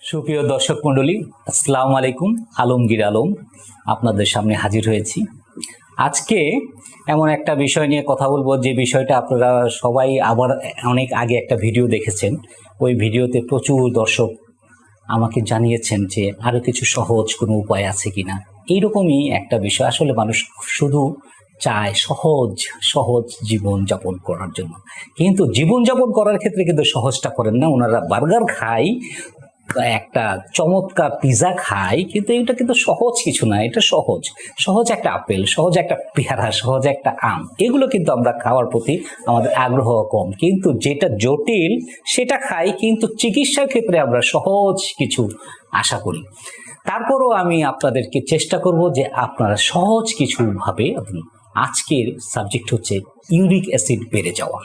সুপ্রিয় দর্শক মণ্ডলী, আসসালামু আলাইকুম। আলমগীর আলম আপনাদের সামনে হাজির হয়েছি। আজকে এমন একটা বিষয় নিয়ে কথা বলবো যে বিষয়টা আপনারা সবাই আবার অনেক আগে একটা ভিডিও দেখেছেন। ওই ভিডিওতে প্রচুর দর্শক আমাকে জানিয়েছেন যে আরো কিছু সহজ কোনো উপায় আছে কিনা। এইরকমই একটা বিষয়। আসলে মানুষ শুধু চায় সহজ সহজ জীবন যাপন করার জন্য, কিন্তু জীবন যাপন করার ক্ষেত্রে কিন্তু সহজটা করেন না। ওনারা বার্গার খায়, একটা চমৎকার পিজা খাই, কিন্তু এটা কিন্তু সহজ কিছু না। এটা সহজ সহজ একটা আপেল, সহজ একটা পেয়ারা, সহজ একটা আম, এগুলো কিন্তু আমরা খাওয়ার প্রতি আমাদের আগ্রহ কম। কিন্তু যেটা জটিল সেটা খাই, কিন্তু চিকিৎসার ক্ষেত্রে আমরা সহজ কিছু আশা করি। তারপরও আমি আপনাদেরকে চেষ্টা করব যে আপনারা সহজ কিছু ভাবে। আজকের সাবজেক্ট হচ্ছে ইউরিক অ্যাসিড বেড়ে যাওয়া।